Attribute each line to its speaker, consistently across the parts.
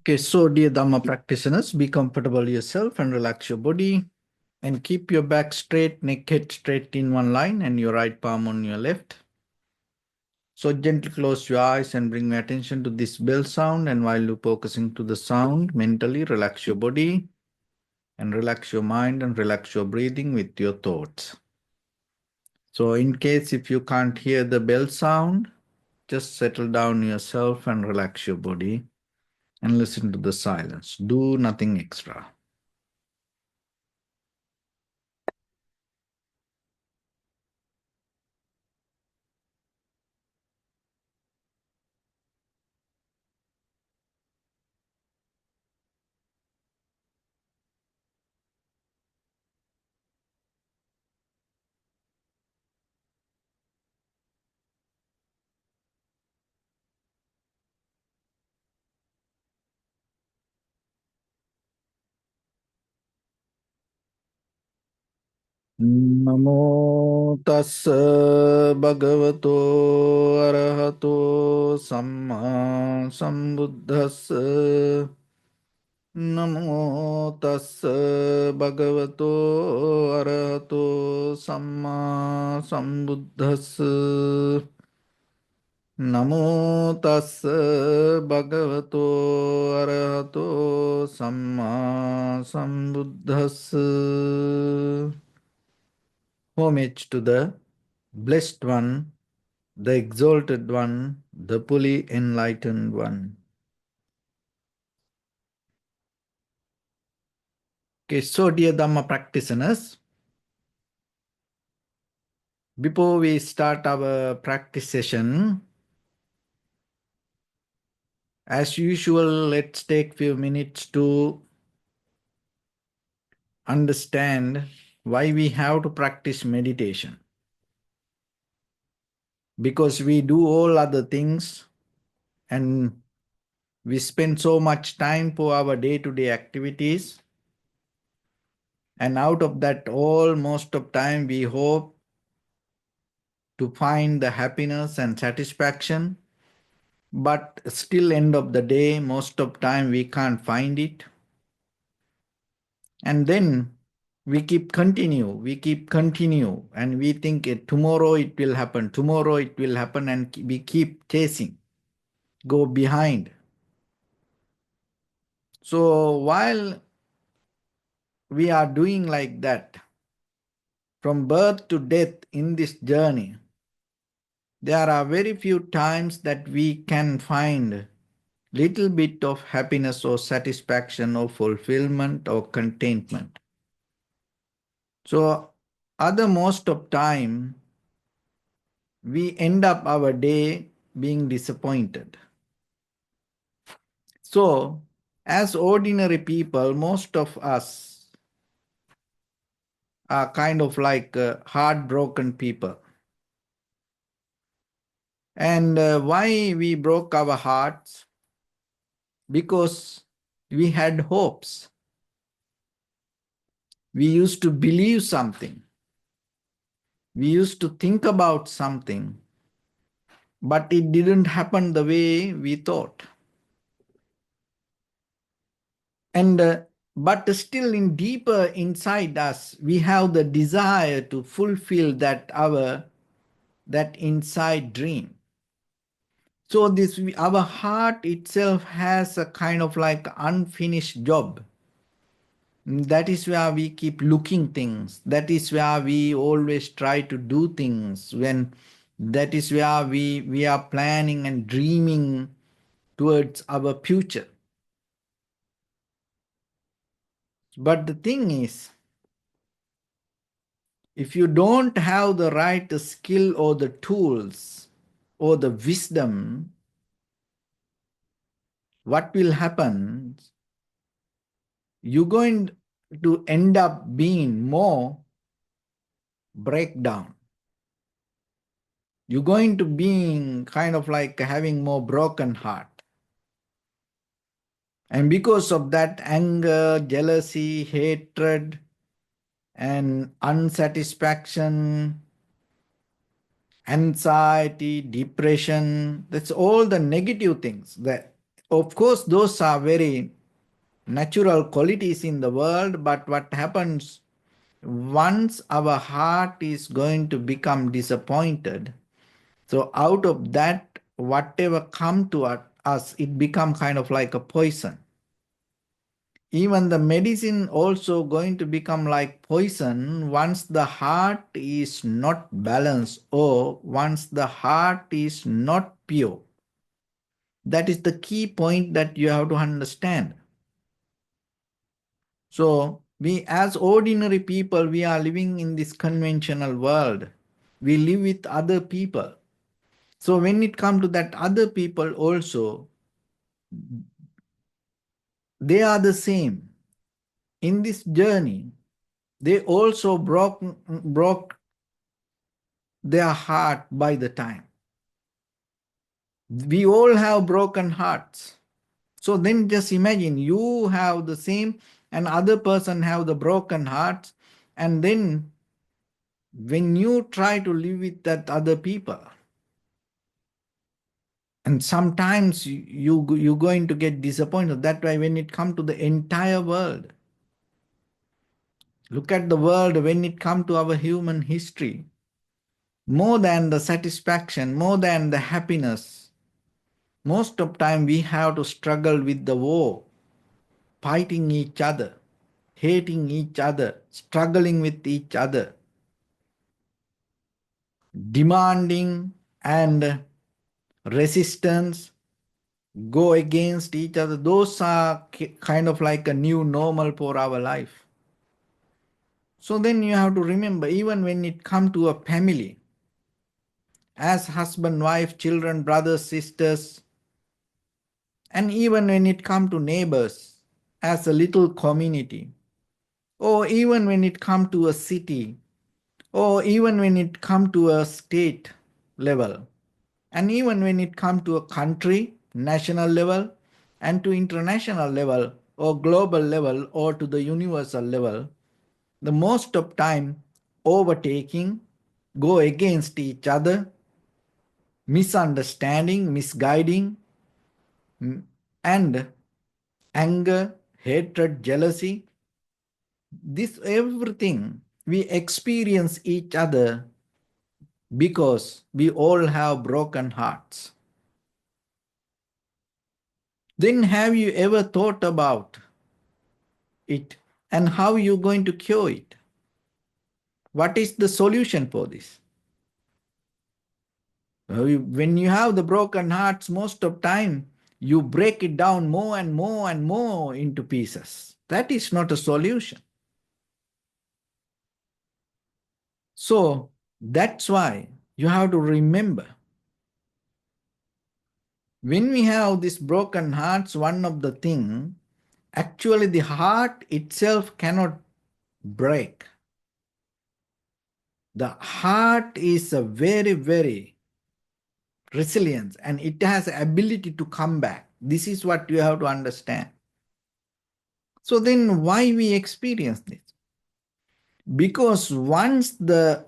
Speaker 1: Okay, so dear Dharma practitioners, be comfortable yourself and relax your body and keep your back straight, neck head straight in one line and your right palm on your left. So gently close your eyes and bring your attention to this bell sound, and while you're focusing to the sound, mentally relax your body and relax your mind and relax your breathing with your thoughts. So in case if you can't hear the bell sound, just settle down yourself and relax your body and listen to the silence. Do nothing extra. Namo tassa bhagavato arahato samma sambuddhassa. Namo tassa bhagavato arahato samma sambuddhassa. Namo tassa bhagavato arahato samma sambuddhassa. Homage to the Blessed One, the Exalted One, the fully enlightened One. Okay, so dear Dhamma practitioners, before we start our practice session, as usual, let's take few minutes to understand why we have to practice meditation. Because we do all other things and we spend so much time for our day-to-day activities. And out of that all, most of time we hope to find the happiness and satisfaction, but still end of the day, most of time we can't find it. And then we keep continue, and we think tomorrow it will happen, and we keep chasing, go behind. So while we are doing like that, from birth to death in this journey, there are very few times that we can find little bit of happiness or satisfaction or fulfillment or contentment. So other most of time, we end up our day being disappointed. So as ordinary people, most of us are kind of like heartbroken people. And why we broke our hearts? Because we had hopes. We used to believe something. We used to think about something, but it didn't happen the way we thought. And but still in deeper inside us, we have the desire to fulfill that inside dream. So this our heart itself has a kind of like unfinished job. That is where we keep looking things. That is where we always try to do things. When that is where we are planning and dreaming towards our future. But the thing is, if you don't have the right skill or the tools or the wisdom, what will happen? You're going to end up being more breakdown. You're going to be kind of like having more broken heart. And because of that, anger, jealousy, hatred, and unsatisfaction, anxiety, depression, that's all the negative things. That Of course, those are very natural qualities in the world, but what happens once our heart is going to become disappointed, so out of that, whatever come to us, it become kind of like a poison. Even the medicine also going to become like poison once the heart is not balanced or once the heart is not pure. That is the key point that you have to understand. So we as ordinary people, we are living in this conventional world. We live with other people. So when it comes to that other people also, they are the same. In this journey, they also broke their heart by the time. We all have broken hearts. So then just imagine you have the same and other person have the broken hearts, and then when you try to live with that other people, and sometimes you're going to get disappointed. That's why when it comes to the entire world, look at the world when it comes to our human history, more than the satisfaction, more than the happiness, most of time we have to struggle with the war, fighting each other, hating each other, struggling with each other, demanding and resistance, go against each other. Those are kind of like a new normal for our life. So then you have to remember, even when it comes to a family, as husband, wife, children, brothers, sisters, and even when it comes to neighbors, as a little community, or even when it comes to a city, or even when it comes to a state level, and even when it comes to a country, national level, and to international level, or global level, or to the universal level, the most of time overtaking, go against each other, misunderstanding, misguiding, and anger, hatred, jealousy, this everything we experience each other because we all have broken hearts. Then have you ever thought about it and how you're going to cure it? What is the solution for this? When you have the broken hearts, most of time you break it down more and more and more into pieces. That is not a solution. So that's why you have to remember, when we have these broken hearts, one of the thing, actually the heart itself cannot break. The heart is a very, very resilient and it has ability to come back. This is what you have to understand. So then why we experience this? Because once the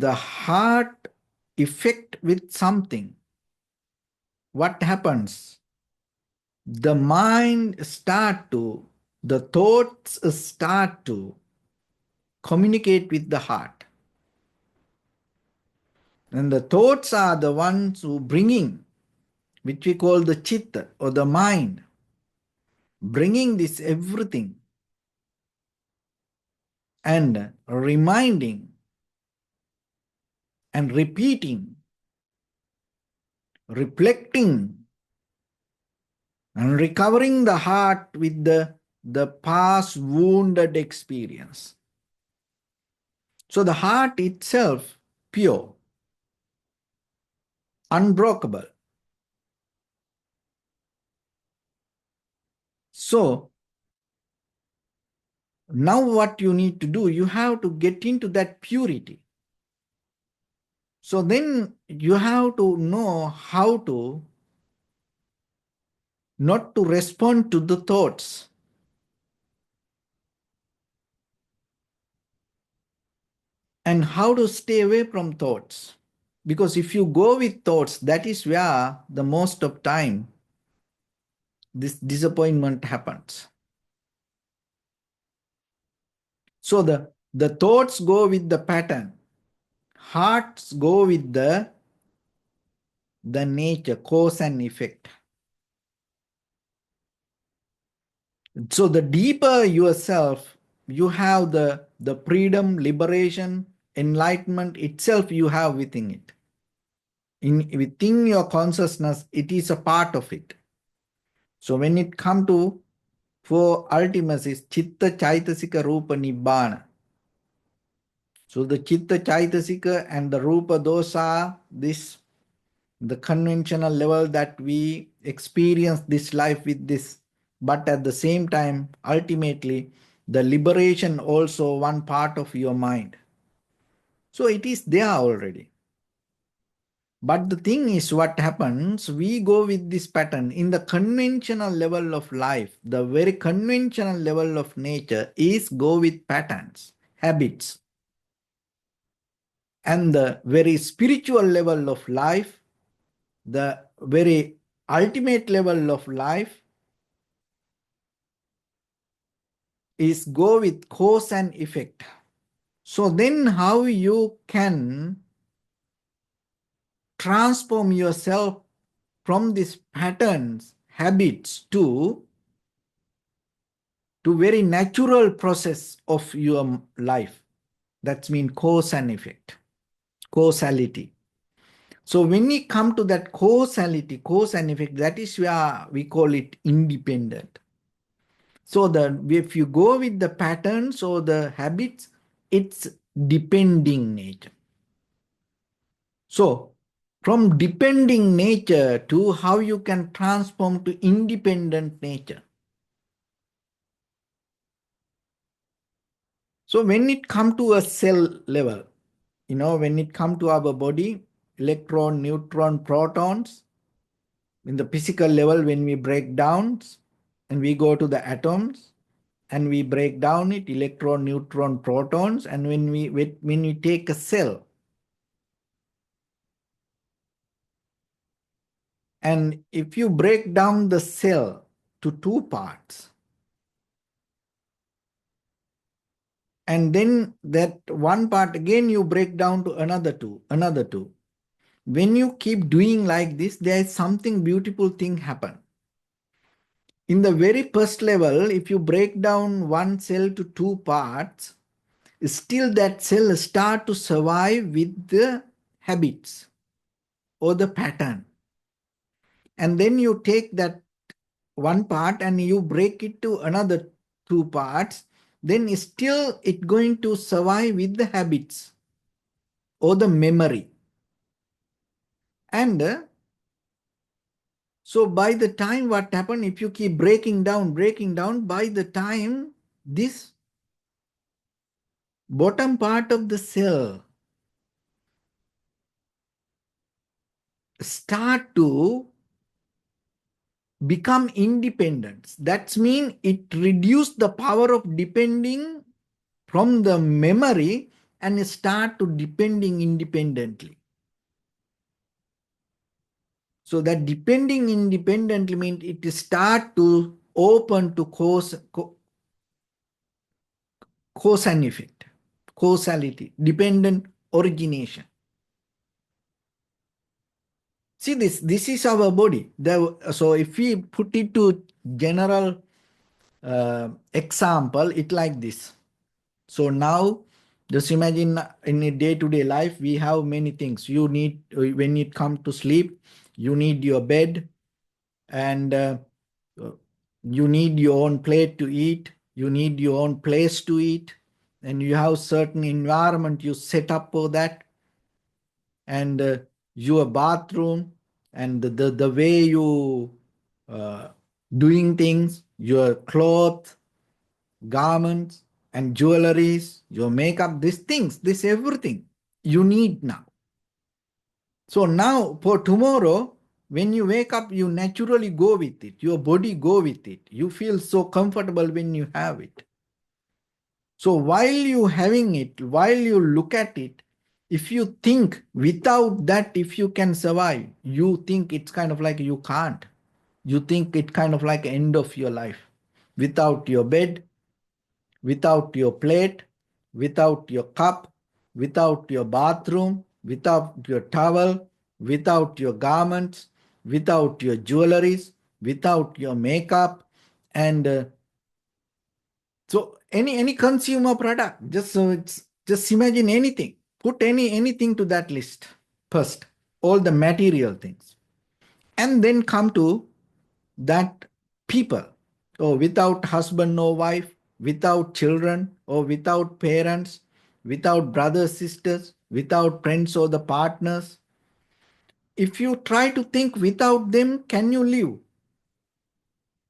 Speaker 1: heart affect with something, what happens? The mind start to, the thoughts start to communicate with the heart. And the thoughts are the ones who bringing, which we call the chitta or the mind, bringing this everything and reminding and repeating, reflecting and recovering the heart with the past wounded experience. So the heart itself pure, unbreakable. So now what you need to do, you have to get into that purity. So then you have to know how to not to respond to the thoughts. And how to stay away from thoughts. Because if you go with thoughts, that is where the most of time this disappointment happens. So the thoughts go with the pattern, hearts go with the nature, cause and effect. So the deeper yourself, you have the freedom, liberation, enlightenment itself you have within it. Within your consciousness, it is a part of it. So when it come to four ultimacies, Chitta, Chaitasika, Rupa, Nibbana. So the Chitta, Chaitasika and the Rupa, those are the conventional level that we experience this life with this. But at the same time, ultimately, the liberation also one part of your mind. So it is there already. But the thing is, what happens, we go with this pattern in the conventional level of life. The very conventional level of nature is go with patterns, habits. And the very spiritual level of life, the very ultimate level of life is go with cause and effect. So then how you can transform yourself from these patterns, habits to very natural process of your life. That's mean cause and effect, causality. So when we come to that causality, cause and effect, that is where we call it independent. So if you go with the patterns or the habits, it's depending nature. So from depending nature to how you can transform to independent nature. So when it come to a cell level, when it come to our body, electron, neutron, protons, in the physical level, when we break down and we go to the atoms and we break down it, electron, neutron, protons, and when we take a cell, and if you break down the cell to two parts, and then that one part again you break down to another two. When you keep doing like this, there is something beautiful thing happen. In the very first level, if you break down one cell to two parts, still that cell start to survive with the habits or the pattern. And then you take that one part and you break it to another two parts, then still it going to survive with the habits or the memory. And so by the time what happened, if you keep breaking down, by the time this bottom part of the cell start to become independent, that means it reduce the power of depending from the memory and start to depending independently. So that depending independently means it start to open to cause and effect, causality, dependent origination. See this is our body. So if we put it to general example, it like this. So now just imagine in a day-to-day life, we have many things. You need, when it comes to sleep, you need your bed, and you need your own plate to eat. You need your own place to eat, and you have certain environment you set up for that, and your bathroom, and the way you doing things, your clothes, garments, and jewelries, your makeup, these things, this everything you need now. So now for tomorrow, when you wake up, you naturally go with it. Your body go with it. You feel so comfortable when you have it. So while you having it, while you look at it, if you think without that, if you can survive, you think it's kind of like you can't. You think it kind of like end of your life. Without your bed, without your plate, without your cup, without your bathroom, without your towel, without your garments, without your jewelries, without your makeup, and so any consumer product. Just imagine anything. Put anything to that list first. All the material things, and then come to that people, or without husband or wife, without children, or without parents, without brothers, sisters, without friends or the partners. If you try to think without them, can you live?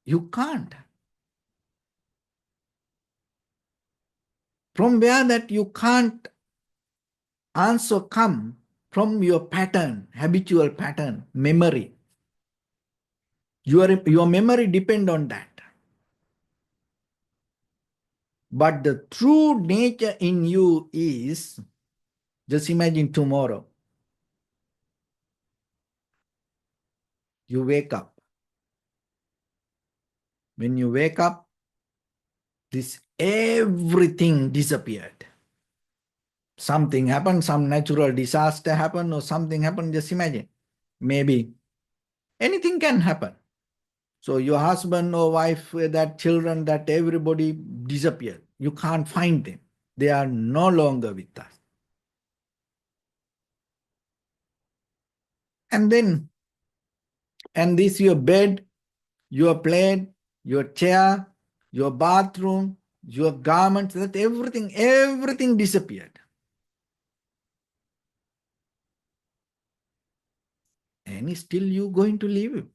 Speaker 1: You can't. From where that you can't answer come? From your pattern, habitual pattern, memory. Your memory depend on that. But the true nature in you is, just imagine tomorrow, you wake up. When you wake up, this everything disappeared. Something happened, some natural disaster happened, or something happened. Just imagine. Maybe anything can happen. So your husband or wife, that children, that everybody disappeared. You can't find them. They are no longer with us. And this your bed, your plate, your chair, your bathroom, your garments, that everything disappeared. And still you going to live.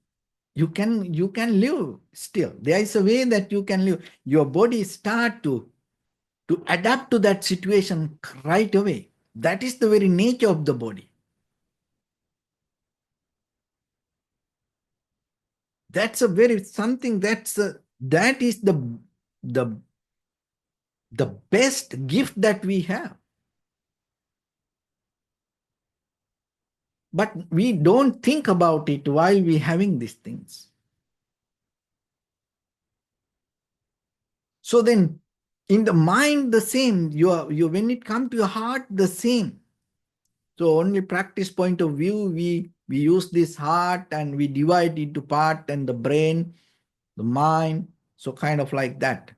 Speaker 1: You can live still. There is a way that you can live. Your body start to adapt to that situation right away. That is the very nature of the body. That's a very something that is the best gift that we have. But we don't think about it while we're having these things. So then in the mind, the same. You when it comes to your heart, the same. So only practice point of view, we use this heart and we divide it into part, and the brain, the mind, so kind of like that.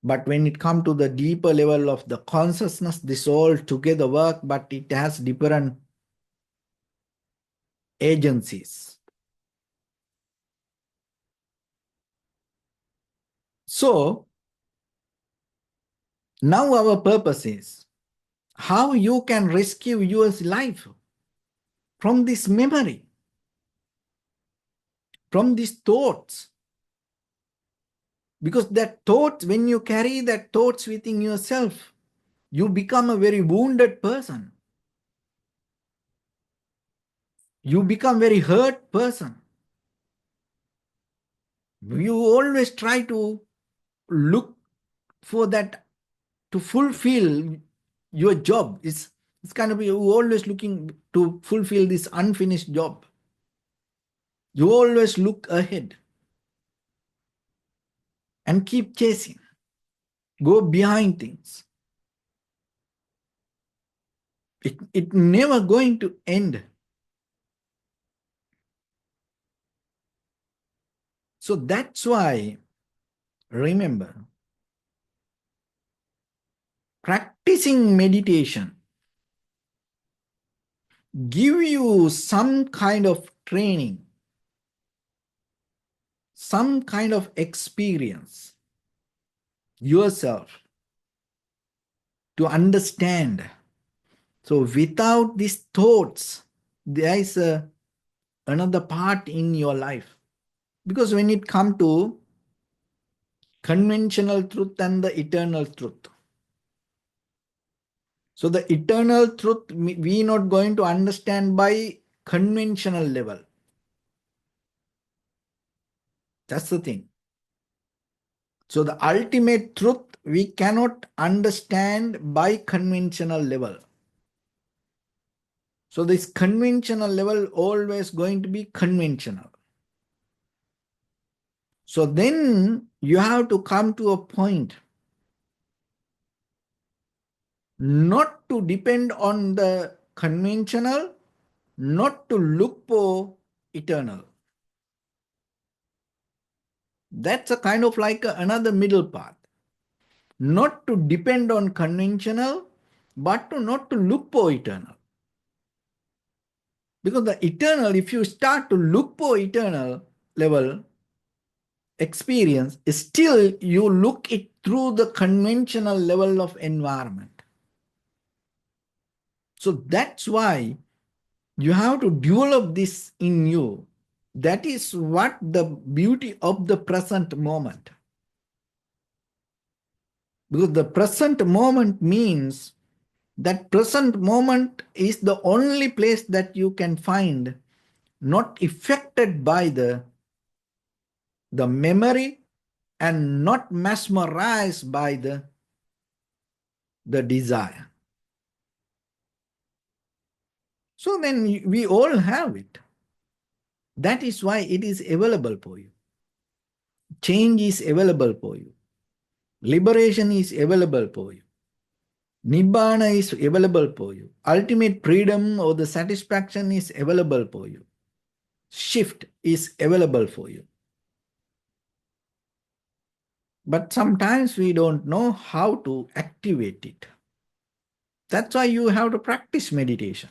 Speaker 1: But when it comes to the deeper level of the consciousness, this all together work, but it has different agencies. So now our purpose is how you can rescue your life from this memory, from these thoughts. Because that thought, when you carry that thoughts within yourself, you become a very wounded person. You become very hurt person. You always try to look for that to fulfill your job. It's kind of you always looking to fulfill this unfinished job. You always look ahead and keep chasing. Go behind things. It never going to end. So that's why, remember, practicing meditation give you some kind of training, some kind of experience yourself to understand. So without these thoughts, there is another part in your life. Because when it comes to conventional truth and the eternal truth, so the eternal truth we not going to understand by conventional level. That's the thing. So the ultimate truth we cannot understand by conventional level. So this conventional level always going to be conventional. So then you have to come to a point not to depend on the conventional, not to look for eternal. That's a kind of like another middle path. Not to depend on conventional, but to not to look for eternal. Because the eternal, if you start to look for eternal level experience, still you look it through the conventional level of environment. So that's why you have to develop this in you. That is what the beauty of the present moment. Because the present moment means that present moment is the only place that you can find not affected by the memory and not mesmerized by the desire. So then we all have it. That is why it is available for you. Change is available for you. Liberation is available for you. Nibbana is available for you. Ultimate freedom or the satisfaction is available for you. Shift is available for you. But sometimes we don't know how to activate it. That's why you have to practice meditation.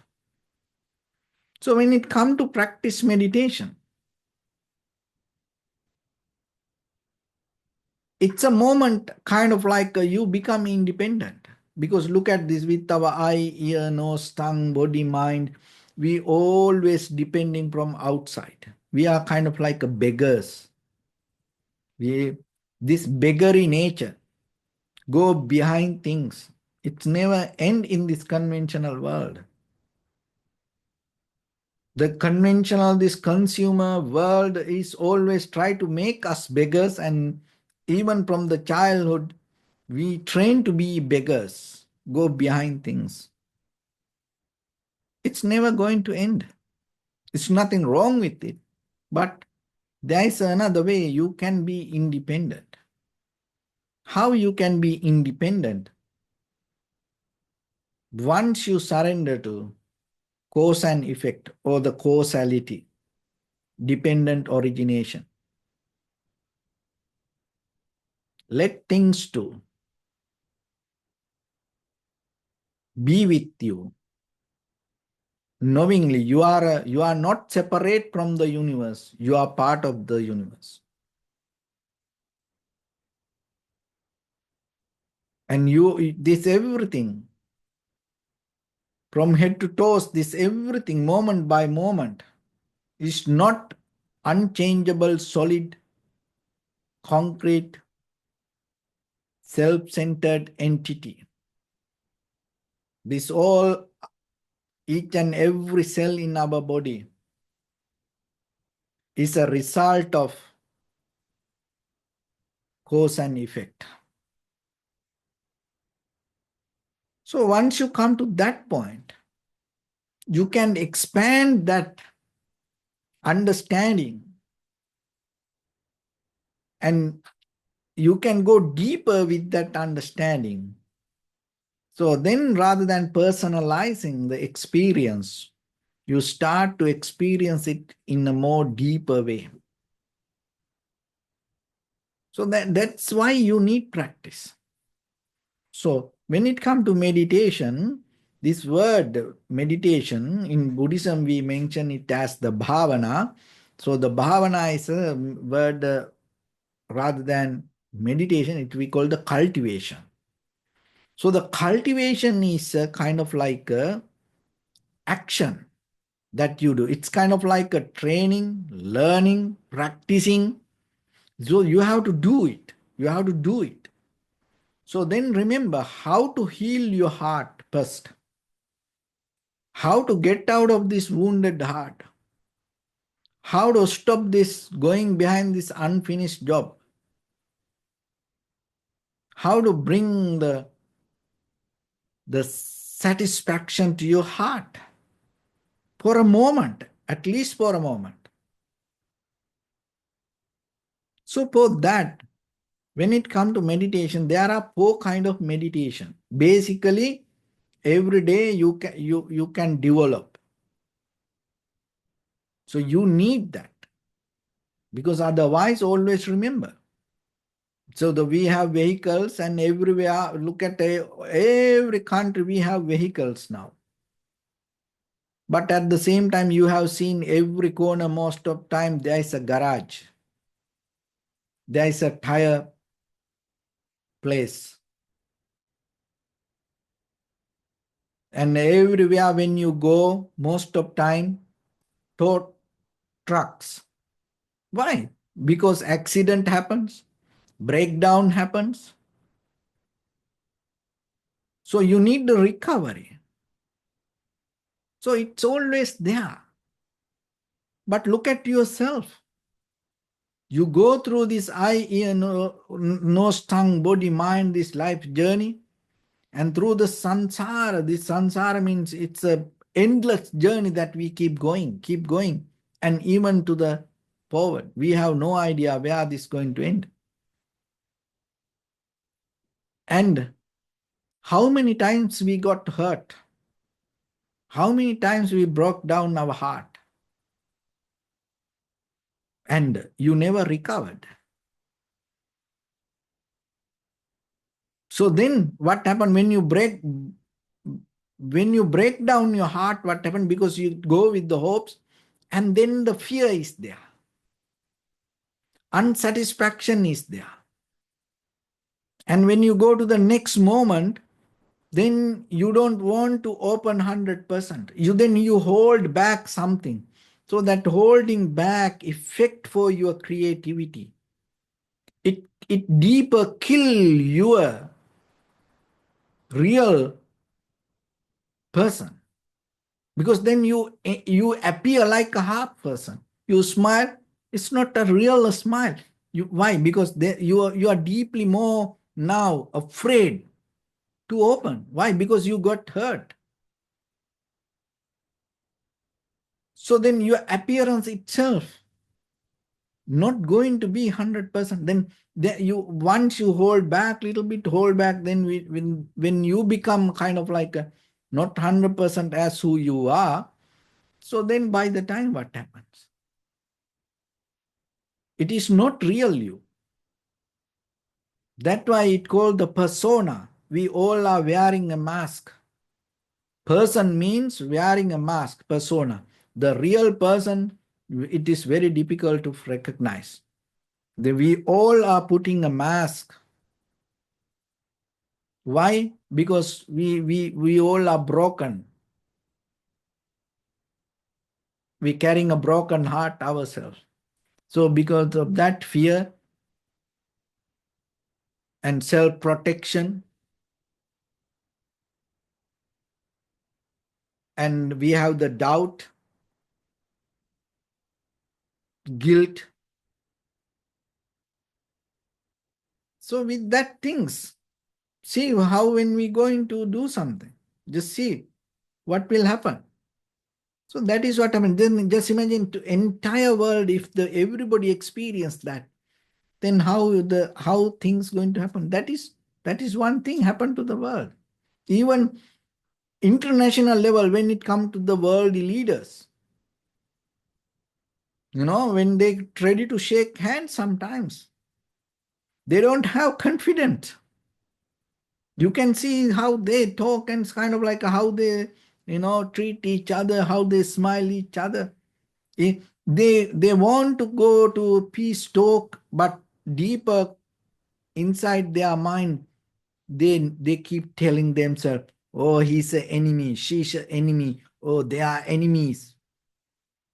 Speaker 1: So when it comes to practice meditation, it's a moment kind of like you become independent. Because look at this, with our eye, ear, nose, tongue, body, mind, we always depending from outside. We are kind of like a beggars. This beggarly nature go behind things. It's never end in this conventional world. The conventional, this consumer world is always try to make us beggars, and even from the childhood, we train to be beggars, go behind things. It's never going to end. It's nothing wrong with it, but there is another way you can be independent. How you can be independent? Once you surrender to cause and effect or the causality, dependent origination, let things to be with you. Knowingly, you are not separate from the universe. You are part of the universe. And this everything, from head to toes, this everything, moment by moment, is not unchangeable, solid, concrete, self-centered entity. This all, each and every cell in our body is a result of cause and effect. So once you come to that point, you can expand that understanding and you can go deeper with that understanding. So then rather than personalizing the experience, you start to experience it in a more deeper way. So that's why you need practice. So when it comes to meditation, this word meditation, in Buddhism we mention it as the bhavana. So the bhavana is a word rather than meditation, it we call the cultivation. So the cultivation is a kind of like a action that you do. It's kind of like a training, learning, practicing. So you have to do it. You have to do it. So then remember how to heal your heart first. How to get out of this wounded heart. How to stop this going behind this unfinished job. How to bring the satisfaction to your heart. For a moment, at least for a moment. So for that, when it comes to meditation, there are 4 kind of meditation. Basically, every day you can develop. So you need that, because otherwise always remember. So we have vehicles, and everywhere, look at every country we have vehicles now. But at the same time, you have seen every corner, most of time there is a garage. There is a tire place. And everywhere when you go, most of time, tow trucks. Why? Because accident happens, breakdown happens. So you need the recovery. So it's always there. But look at yourself. You go through this eye, ear, nose, tongue, body, mind, this life journey, and through the samsara. This samsara means it's a endless journey that we keep going, and even to the forward. We have no idea where this is going to end. And how many times we got hurt? How many times we broke down our heart? And you never recovered. So then what happened when you break down your heart? What happened? Because you go with the hopes, and then the fear is there. Unsatisfaction is there. And when you go to the next moment, then you don't want to open 100%. You hold back something. So that holding back effect for your creativity. It deeper kill your real person. Because then you appear like a half person. You smile, it's not a real smile. Why? Because you are deeply more now afraid to open. Why? Because you got hurt. So then your appearance itself not going to be 100%. Then once you hold back, little bit hold back, then when you become kind of like not 100% as who you are, so then by the time what happens? It is not real you. That's why it called the persona. We all are wearing a mask. Person means wearing a mask, persona. The real person, it is very difficult to recognize. We all are putting a mask. Why? Because we all are broken. We're carrying a broken heart ourselves. So because of that fear and self-protection, and we have the doubt, guilt. So with that things, see how when we going to do something, just see what will happen. So that is what I mean. Then just imagine the entire world, if everybody experienced that, then how things going to happen? That is one thing happened to the world. Even international level, when it comes to the world leaders, when they ready to shake hands, sometimes they don't have confidence. You can see how they talk, and it's kind of like how they treat each other, how they smile each other. They want to go to peace talk, but deeper inside their mind, they keep telling themselves, oh, he's an enemy, she's an enemy, oh, they are enemies.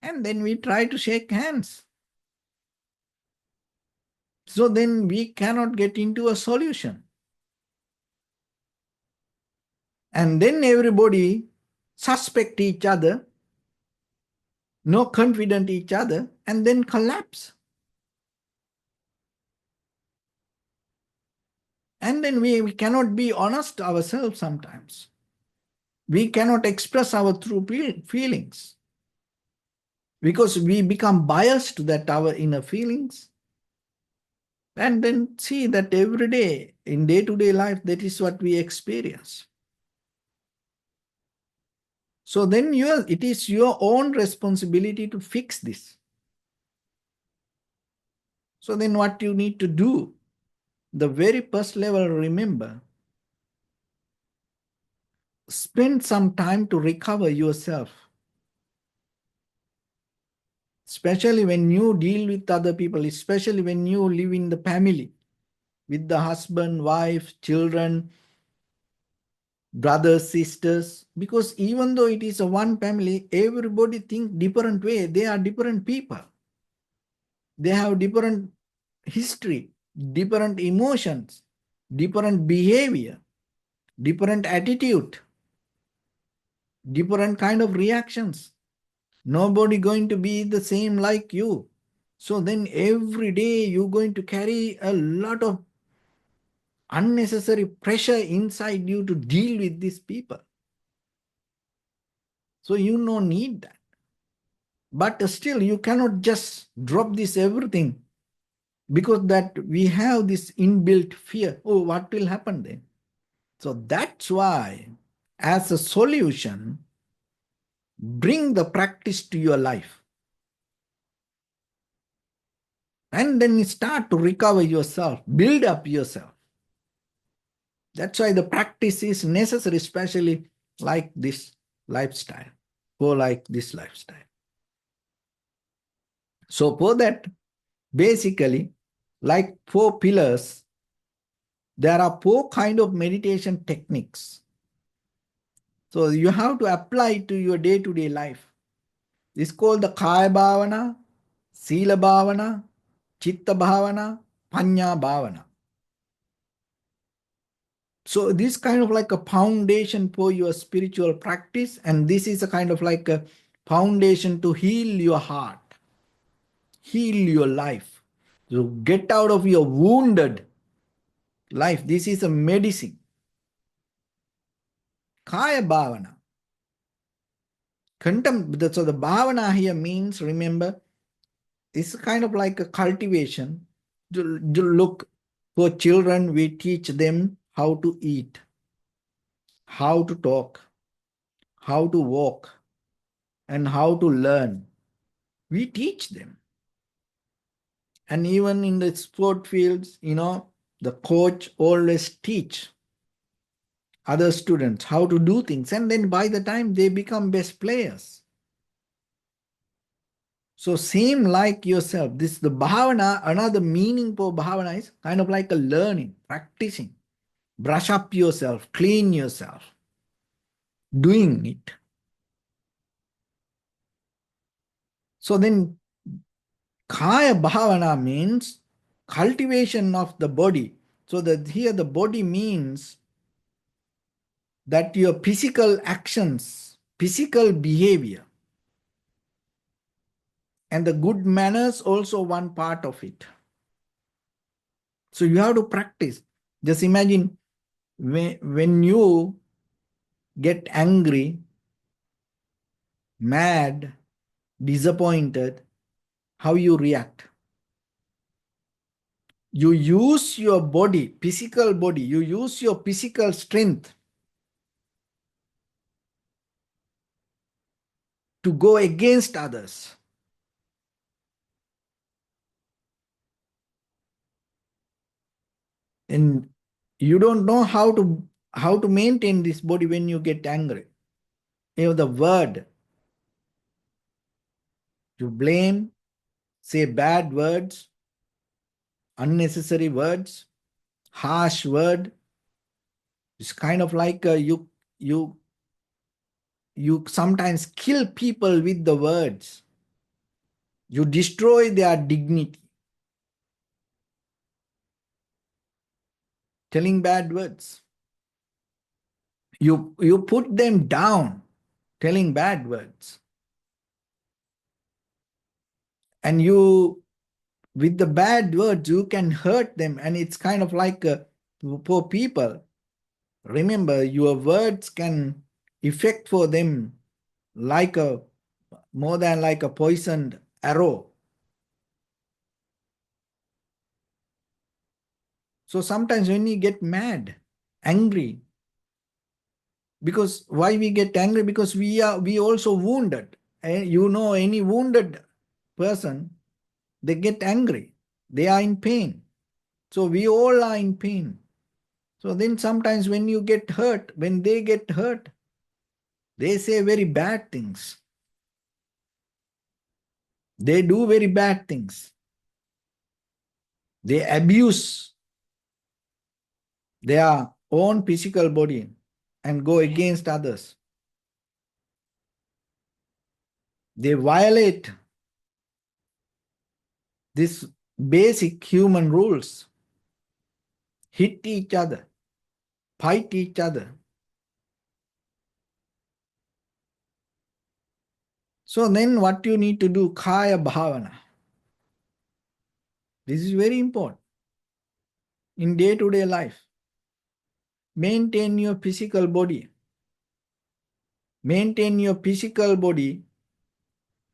Speaker 1: And then we try to shake hands. So then we cannot get into a solution. And then everybody suspect each other, no confident each other, and then collapse. And then we cannot be honest ourselves sometimes. We cannot express our true feelings because we become biased to that our inner feelings. And then see that every day, in day-to-day life, that is what we experience. So then it is your own responsibility to fix this. So then what you need to do, the very first level, remember, spend some time to recover yourself. Especially when you deal with other people, especially when you live in the family, with the husband, wife, children, brothers, sisters, because even though it is a one family, everybody think different way. They are different people. They have different history, different emotions, different behavior, different attitude, different kind of reactions. Nobody going to be the same like you. So then every day you're going to carry a lot of unnecessary pressure inside you to deal with these people. So you no need that. But still you cannot just drop this everything, because that we have this inbuilt fear. Oh, what will happen then? So that's why, as a solution, bring the practice to your life. And then you start to recover yourself, build up yourself. That's why the practice is necessary, especially like this lifestyle, or like this lifestyle. So for that, basically, like 4 pillars, there are 4 kind of meditation techniques. So you have to apply to your day-to-day life. It's called the Kaya Bhavana, Sila Bhavana, Chitta Bhavana, Panya Bhavana. So this kind of like a foundation for your spiritual practice, and this is a kind of like a foundation to heal your heart, heal your life. So get out of your wounded life. This is a medicine. Kaya Bhavana. So the Bhavana here means, remember, it's kind of like a cultivation. To look, for children, we teach them how to eat, how to talk, how to walk, and how to learn. We teach them. And even in the sport fields, the coach always teach other students how to do things. And then by the time they become best players. So same like yourself, this the bhavana, another meaning for bhavana is kind of like a learning, practicing. Brush up yourself, clean yourself, doing it. So then kaya bhavana means cultivation of the body. So that here the body means that your physical actions, physical behavior, and the good manners also one part of it. So you have to practice. Just imagine when you get angry, mad, disappointed, how you react. You use your body, physical body, you use your physical strength to go against others. And you don't know how to maintain this body when you get angry. The word, you blame, say bad words, unnecessary words, harsh word. It's kind of like you sometimes kill people with the words. You destroy their dignity, telling bad words. You put them down, telling bad words. And with the bad words, you can hurt them. And it's kind of like for people. Remember, your words can affect for them like more than like a poisoned arrow. So sometimes when we get mad, angry, because why we get angry? Because we also wounded. And any wounded person, they get angry. They are in pain. So we all are in pain. So then sometimes when you get hurt, when they get hurt, they say very bad things. They do very bad things. They abuse their own physical body and go against others. They violate these basic human rules, hit each other, fight each other. So then what you need to do, kaya bhavana. This is very important in day-to-day life. Maintain your physical body. Maintain your physical body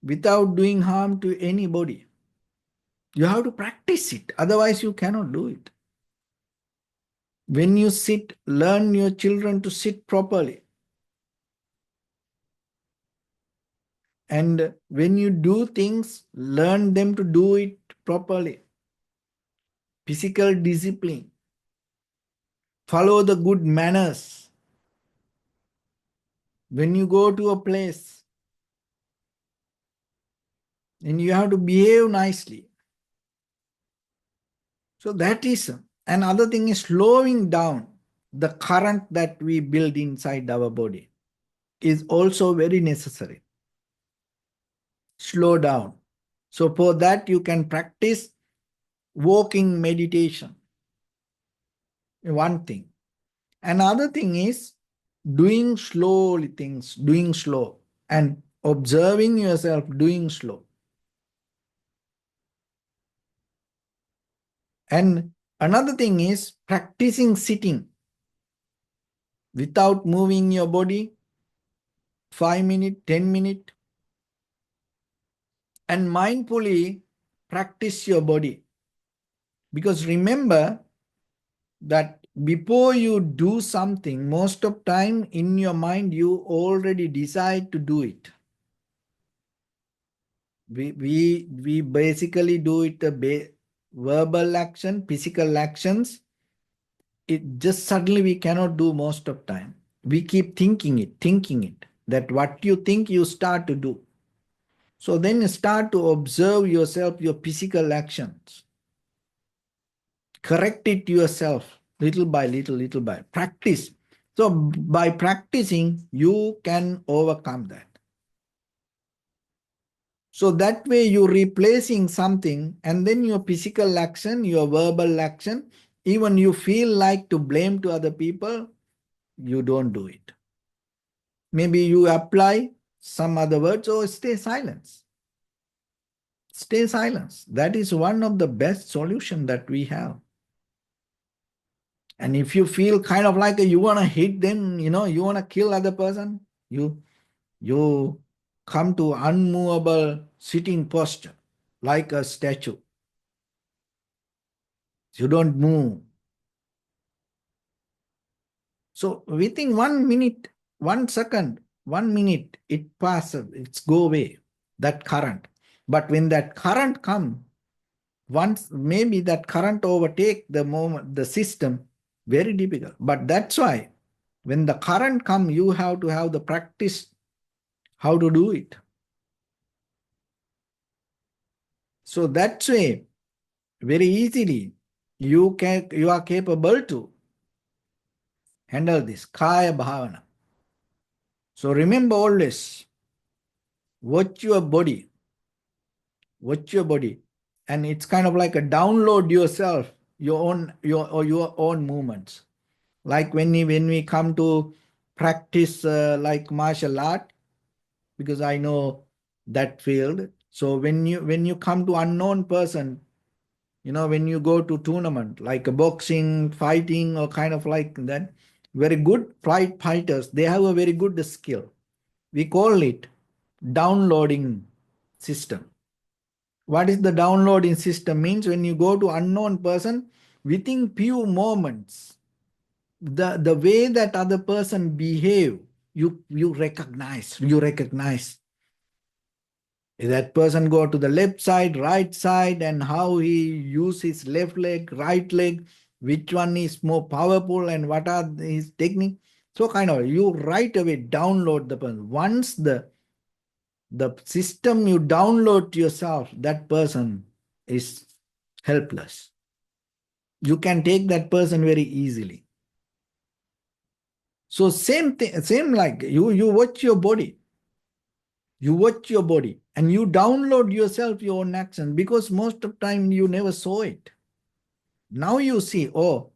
Speaker 1: without doing harm to anybody. You have to practice it, otherwise you cannot do it. When you sit, learn your children to sit properly. And when you do things, learn them to do it properly. Physical discipline. Follow the good manners. When you go to a place, and you have to behave nicely. So that is another thing, is slowing down the current that we build inside our body is also very necessary. Slow down. So for that you can practice walking meditation. One thing. Another thing is doing slowly things, doing slow, and observing yourself doing slow. And another thing is practicing sitting without moving your body, 5 minutes, 10 minutes, and mindfully practice your body. Because remember that before you do something, most of time in your mind, you already decide to do it. We basically do it verbal action, physical actions. It just suddenly we cannot do most of time. We keep thinking it, that what you think you start to do. So then start to observe yourself, your physical actions. Correct it yourself, little by little, little by practice. So by practicing, you can overcome that. So that way you're replacing something, and then your physical action, your verbal action, even you feel like to blame to other people, you don't do it. Maybe you apply some other words or stay silent. Stay silent. That is one of the best solutions that we have. And if you feel kind of like you want to hit them, you want to kill other person, you come to unmovable sitting posture like a statue. You don't move. So within 1 minute, 1 second, 1 minute, it passes, it's go away, that current. But when that current comes, once maybe that current overtake the system, very difficult. But that's why when the current comes, you have to have the practice how to do it. So that's way, very easily, you are capable to handle this kaya bhavana. So remember always, watch your body, and it's kind of like a download yourself, your own movements. Like when we come to practice like martial art, because I know that field. So when you come to unknown person, when you go to tournament like a boxing, fighting, or kind of like that, very good fighters, they have a very good skill. We call it downloading system. What is the downloading system means? When you go to unknown person, within few moments, the way that other person behave, you recognize. That person go to the left side, right side, and how he use his left leg, right leg, which one is more powerful and what are his technique. So kind of you right away download the person. Once the system you download yourself, that person is helpless. You can take that person very easily. So same thing, same like you watch your body. You watch your body and you download yourself your own action, because most of time you never saw it. Now you see, oh,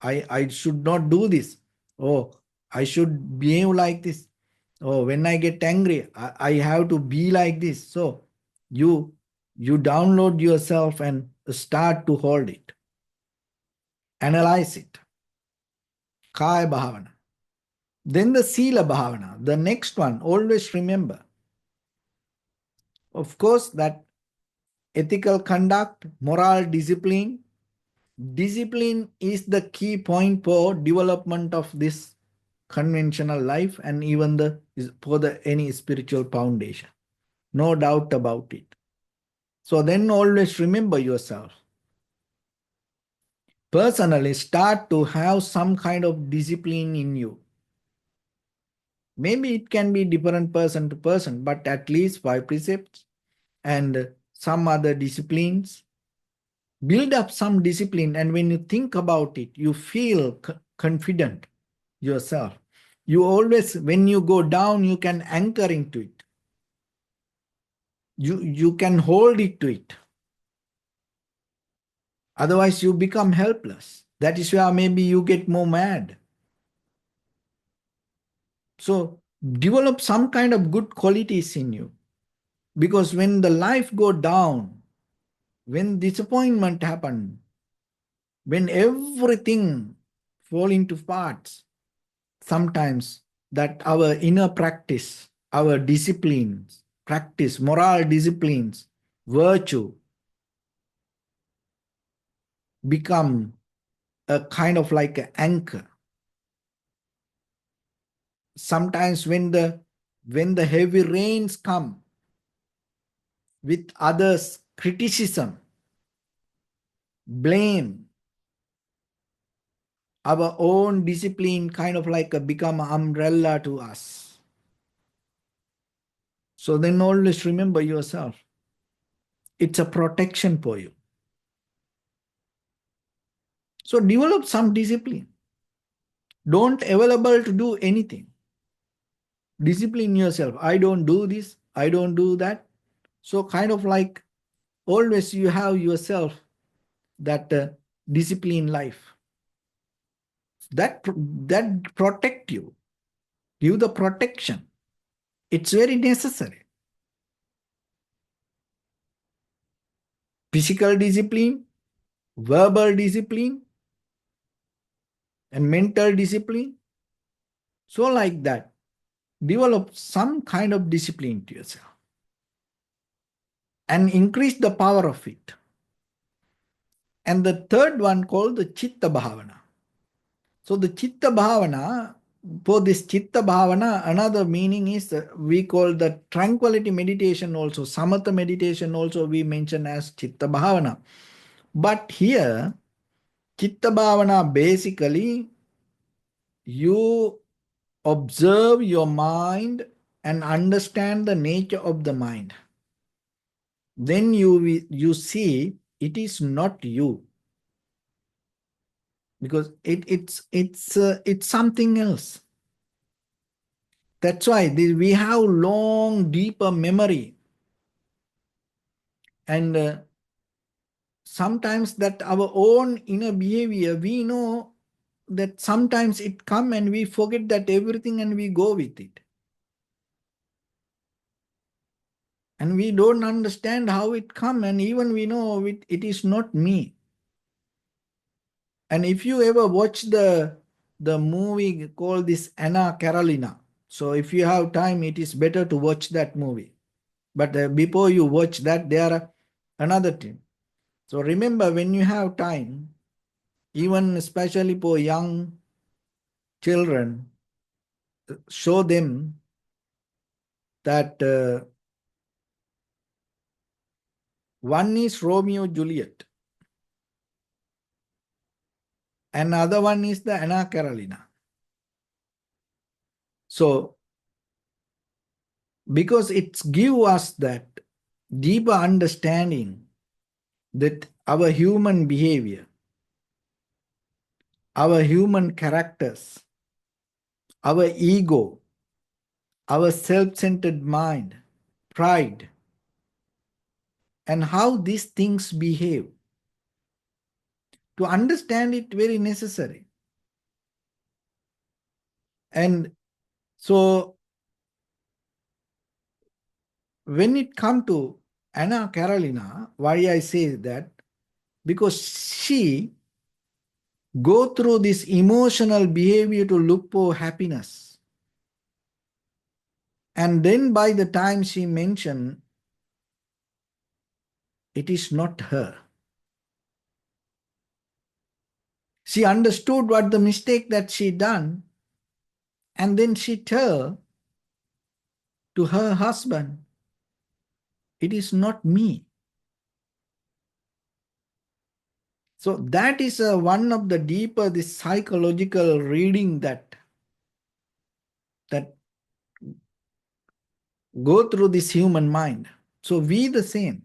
Speaker 1: I should not do this. Oh, I should behave like this. Oh, when I get angry, I have to be like this. So you download yourself and start to hold it. Analyze it. Kaya Bhavana. Then the Sila Bhavana. The next one, always remember. Of course, that ethical conduct, moral discipline. Discipline is the key point for development of this conventional life and even for any spiritual foundation. No doubt about it. So then always remember yourself. Personally, start to have some kind of discipline in you. Maybe it can be different person to person, but at least 5 precepts and some other disciplines. Build up some discipline, and when you think about it, you feel confident yourself. You always, when you go down, you can anchor into it. You can hold it to it. Otherwise, you become helpless. That is where maybe you get more mad. So develop some kind of good qualities in you. Because when the life go down, when disappointment happen, when everything fall into parts, sometimes that our inner practice, our disciplines, practice, moral disciplines, virtue, become a kind of like an anchor. Sometimes when the heavy rains come with others' criticism, blame, our own discipline kind of like become an umbrella to us. So then always remember yourself. It's a protection for you. So develop some discipline. Don't available to do anything. Discipline yourself. I don't do this. I don't do that. So kind of like always you have yourself that discipline life. That protect you. Give the protection. It's very necessary. Physical discipline, verbal discipline, and mental discipline. So like that, develop some kind of discipline to yourself and increase the power of it. And the third one called the Chitta Bhavana. So the Chitta Bhavana, for this Chitta Bhavana, another meaning is we call the tranquility meditation also, Samatha meditation also we mention as Chitta Bhavana. But here, Chitta Bhavana basically, you observe your mind and understand the nature of the mind. Then you see it is not you, because it's something else. That's why we have long, deeper memory, and sometimes that our own inner behavior, we know that sometimes it come and we forget that everything and we go with it. And we don't understand how it come, and even we know it is not me. And if you ever watch the movie called this Anna Carolina, so if you have time, it is better to watch that movie. But before you watch that, there are another thing. So remember, when you have time, even especially for young children, show them that one is Romeo Juliet and other one is the Anna Carolina. So, because it's give us that deeper understanding that our human behavior, our human characters, our ego, our self-centered mind, pride, and how these things behave. To understand it, very necessary. And so when it comes to Anna Carolina, why I say that? Because she go through this emotional behavior to look for happiness. And then by the time she mentioned, it is not her. She understood what the mistake that she done, and then she tell to her husband, it is not me. So that is one of the deeper, this psychological reading that go through this human mind. So we the same.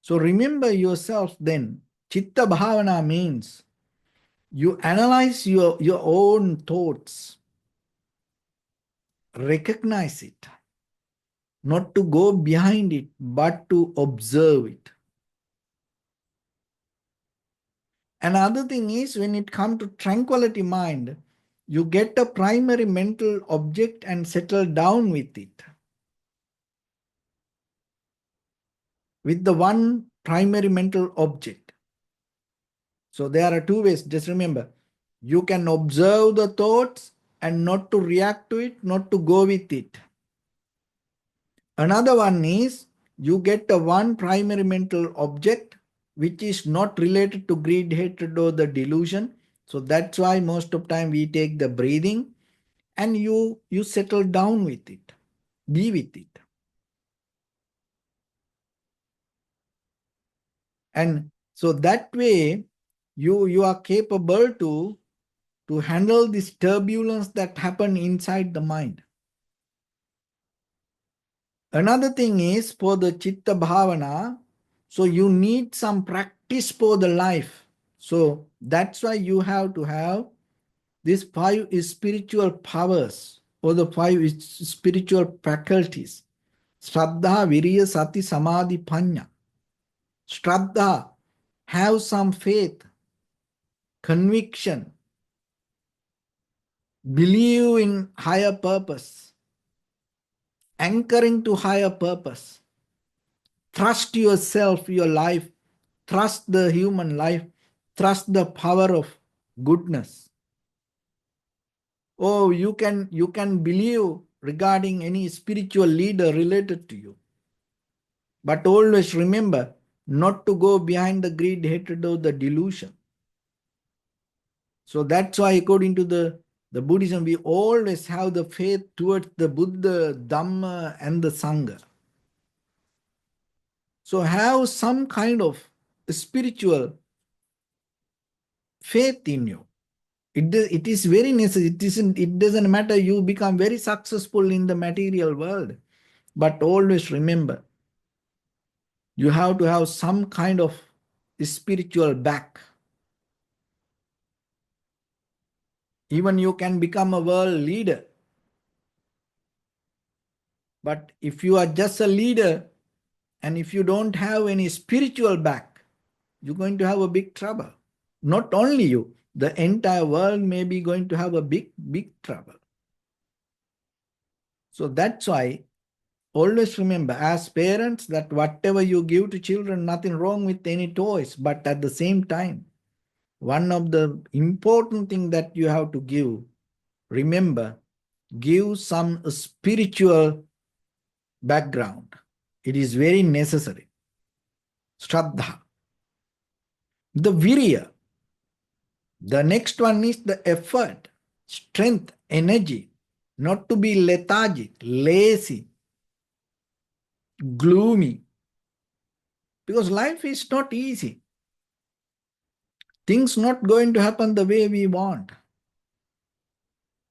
Speaker 1: So remember yourself then. Chitta bhavana means you analyze your own thoughts, recognize it, not to go behind it, but to observe it. Another thing is when it comes to tranquility mind, you get a primary mental object and settle down with it. With the one primary mental object. So there are two ways. Just remember, you can observe the thoughts and not to react to it, not to go with it. Another one is you get a one primary mental object which is not related to greed, hatred, or the delusion. So that's why most of time we take the breathing and you settle down with it, be with it. And so that way you are capable to handle this turbulence that happen inside the mind. Another thing is for the chitta bhavana, so you need some practice for the life. So that's why you have to have these five spiritual powers or the five spiritual faculties. Shraddha, Virya, Sati, Samadhi, Panya. Shraddha, have some faith, conviction, believe in higher purpose, anchoring to higher purpose. Trust yourself, your life, trust the human life, trust the power of goodness. Oh, you can believe regarding any spiritual leader related to you. But always remember not to go behind the greed, hatred, or the delusion. So that's why according to the Buddhism, we always have the faith towards the Buddha, Dhamma, and the Sangha. So have some kind of spiritual faith in you. It is very necessary. It doesn't matter you become very successful in the material world. But always remember, you have to have some kind of spiritual back. Even you can become a world leader. But if you are just a leader and if you don't have any spiritual back, you're going to have a big trouble. Not only you, the entire world may be going to have a big, big trouble. So that's why always remember as parents that whatever you give to children, nothing wrong with any toys, but at the same time, one of the important thing that you have to give, remember, give some spiritual background. It is very necessary. Shraddha. The virya. The next one is the effort, strength, energy, not to be lethargic, lazy, gloomy, because life is not easy. Things not going to happen the way we want.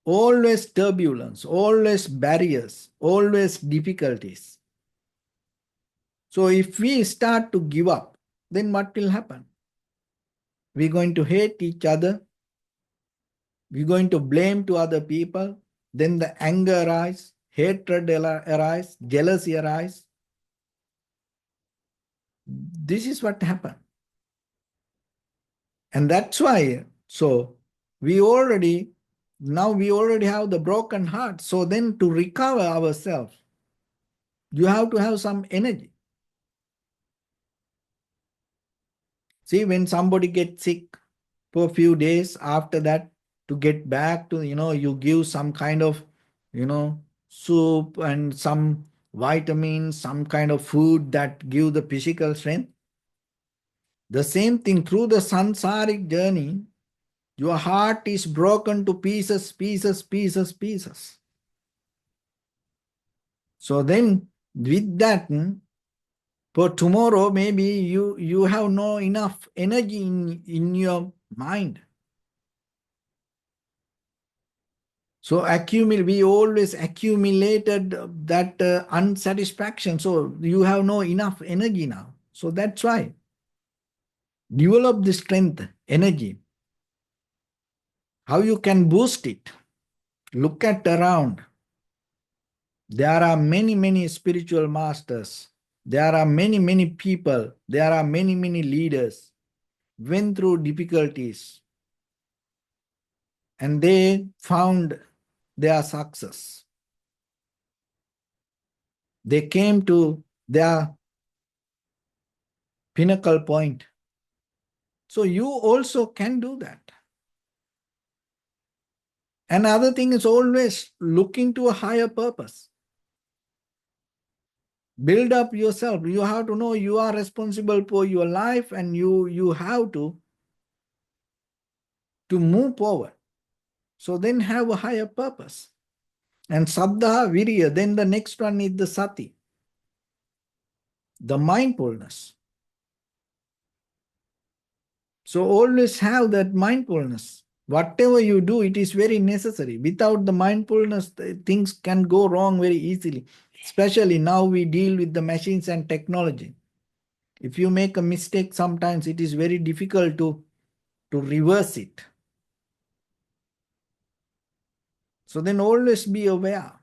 Speaker 1: Always turbulence, always barriers, always difficulties. So if we start to give up, then what will happen? We're going to hate each other. We're going to blame to other people. Then the anger arises, hatred arises, jealousy arises. This is what happened. And that's why, so now we already have the broken heart. So then to recover ourselves, you have to have some energy. See, when somebody gets sick for a few days, after that, to get back to, you give some kind of, soup and some vitamins, some kind of food that give the physical strength. The same thing through the sansaric journey, your heart is broken to pieces, pieces, pieces, pieces. So then with that, for tomorrow, maybe you have no enough energy in your mind. So we always accumulated that unsatisfaction. So you have no enough energy now. So that's why. Develop the strength, energy. How you can boost it. Look at around. There are many, many spiritual masters. There are many, many people. There are many, many leaders went through difficulties and they found their success. They came to their pinnacle point. So you also can do that. Another thing is always looking to a higher purpose. Build up yourself. You have to know you are responsible for your life and you have to move forward. So then have a higher purpose. And Saddha Virya, then the next one is the Sati, the mindfulness. So always have that mindfulness. Whatever you do, it is very necessary. Without the mindfulness, things can go wrong very easily. Especially now we deal with the machines and technology. If you make a mistake, sometimes it is very difficult to reverse it. So then always be aware.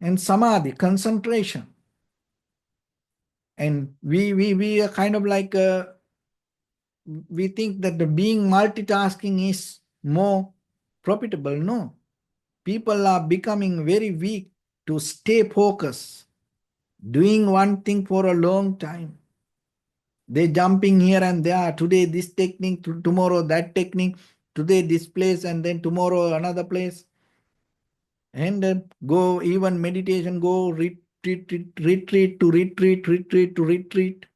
Speaker 1: And Samadhi, concentration. And we are kind of like, we think that the being multitasking is more profitable. No. People are becoming very weak to stay focused, doing one thing for a long time. They jumping here and there. Today this technique, tomorrow that technique, today this place and then tomorrow another place. And then go even meditation, go retreat to retreat, retreat to retreat.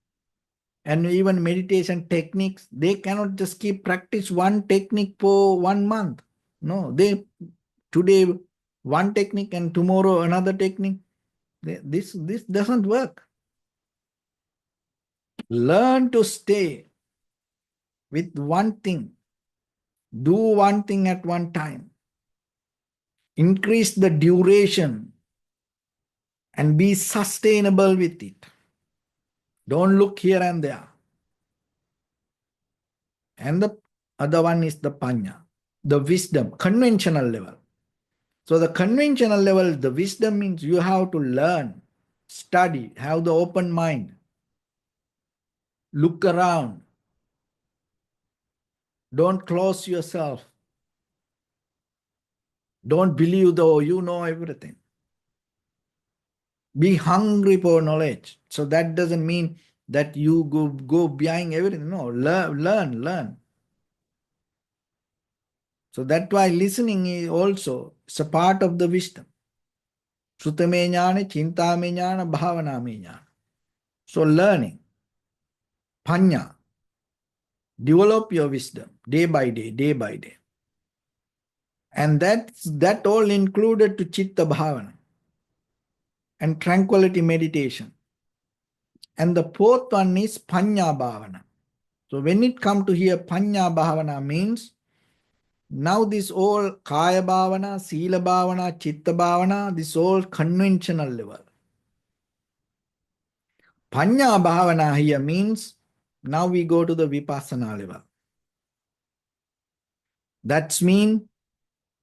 Speaker 1: And even meditation techniques, they cannot just keep practice one technique for 1 month. No, they today one technique and tomorrow another technique. This doesn't work. Learn to stay with one thing. Do one thing at one time. Increase the duration and be sustainable with it. Don't look here and there. And the other one is the panya, the wisdom, conventional level. So the conventional level, the wisdom means you have to learn, study, have the open mind, look around. Don't close yourself. Don't believe though you know everything. Be hungry for knowledge. So that doesn't mean that you go behind everything. No, learn. So that's why listening is also it's a part of the wisdom. Sutame jnana, chintame jnana, bhavana jnana. So learning. Panya. Develop your wisdom day by day, day by day. And that all included to Chitta Bhavana and tranquility meditation. And the fourth one is Panya Bhavana. So when it comes to here, Panya Bhavana means now this all Kaya Bhavana, Sila Bhavana, Chitta Bhavana, this all conventional level. Panya Bhavana here means now we go to the Vipassana level. That's mean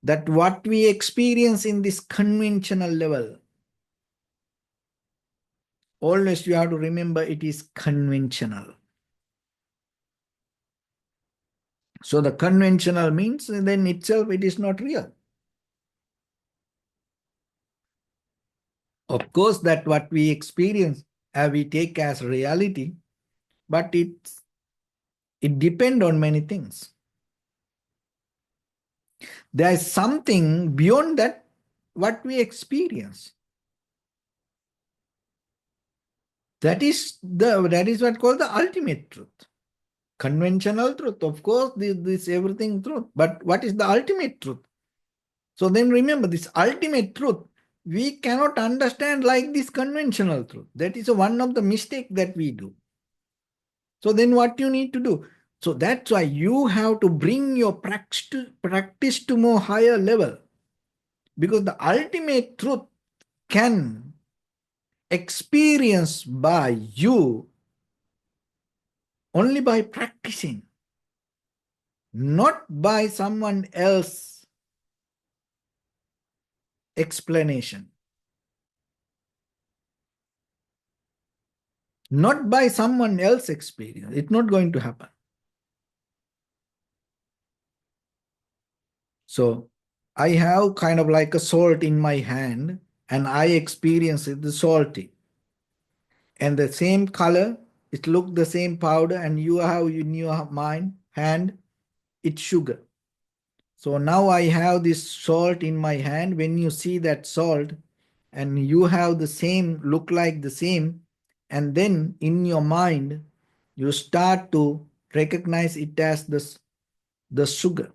Speaker 1: that what we experience in this conventional level, always you have to remember it is conventional. So the conventional means then itself it is not real. Of course, that what we experience, we take as reality, but it depends on many things. There is something beyond that what we experience. That is what called the ultimate truth. Conventional truth, of course, this everything truth. But what is the ultimate truth? So then remember, this ultimate truth, we cannot understand like this conventional truth. That is one of the mistakes that we do. So then what you need to do? So that's why you have to bring your practice to more higher level. Because the ultimate truth can experience by you only by practicing, not by someone else explanation, not by someone else experience. It's not going to happen. So I have kind of like a salt in my hand and I experience it, the salty. And the same color, it look the same powder and you have in your mind, hand, it's sugar. So now I have this salt in my hand. When you see that salt and you have the same, look like the same, and then in your mind, you start to recognize it as the sugar.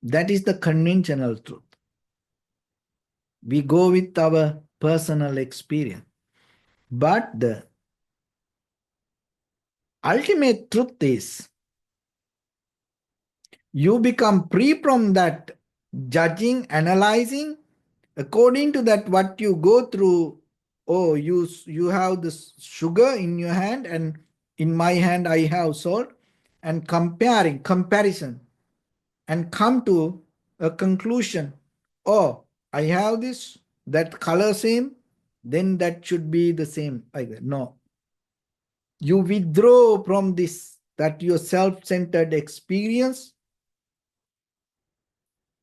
Speaker 1: That is the conventional truth. We go with our personal experience. But the ultimate truth is you become free from that judging, analyzing, according to that what you go through. Oh, you have this sugar in your hand and in my hand I have salt, and comparison, and come to a conclusion. Oh, I have this, that color same, then that should be the same. Like that. No. You withdraw from this, that your self-centered experience,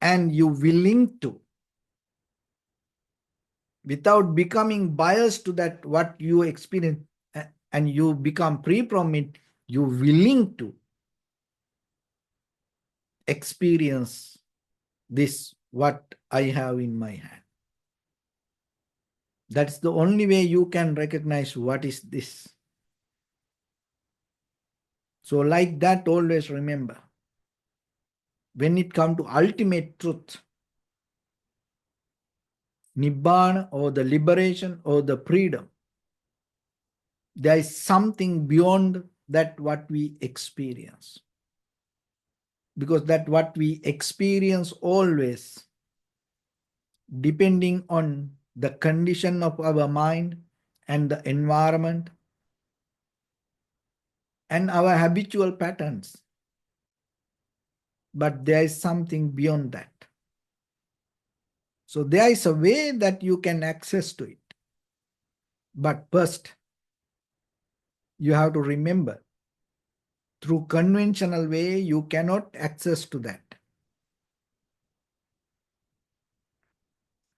Speaker 1: and you willing to, without becoming biased to that what you experience, and you become free from it, you willing to experience this what I have in my hand. That's the only way you can recognize what is this. So like that, always remember, when it comes to ultimate truth, Nibbana or the liberation or the freedom, there is something beyond that what we experience. Because that what we experience always depending on the condition of our mind and the environment and our habitual patterns. But there is something beyond that. So there is a way that you can access to it. But first, you have to remember, through conventional way, you cannot access to that.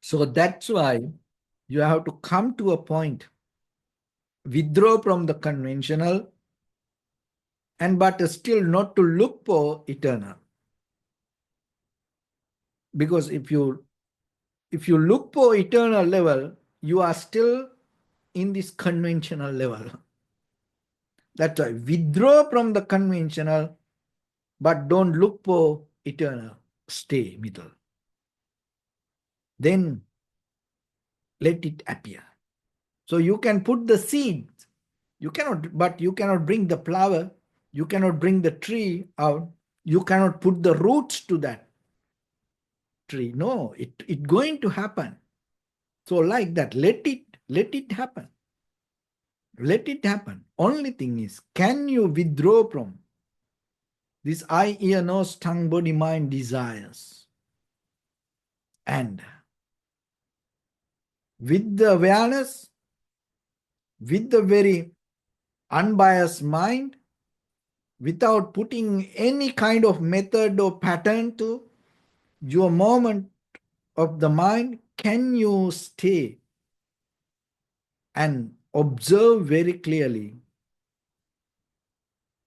Speaker 1: So that's why you have to come to a point, withdraw from the conventional, and but still not to look for eternal. Because if you look for eternal level, you are still in this conventional level. That's why withdraw from the conventional, but don't look for eternal. Stay middle. Then let it appear. So you can put the seed. But you cannot bring the flower. You cannot bring the tree out. You cannot put the roots to that tree. No, it going to happen. So like that, let it happen. Let it happen. Only thing is, can you withdraw from this eye, ear, nose, tongue, body, mind desires? And with the awareness, with the very unbiased mind, without putting any kind of method or pattern to your moment of the mind, can you stay and observe very clearly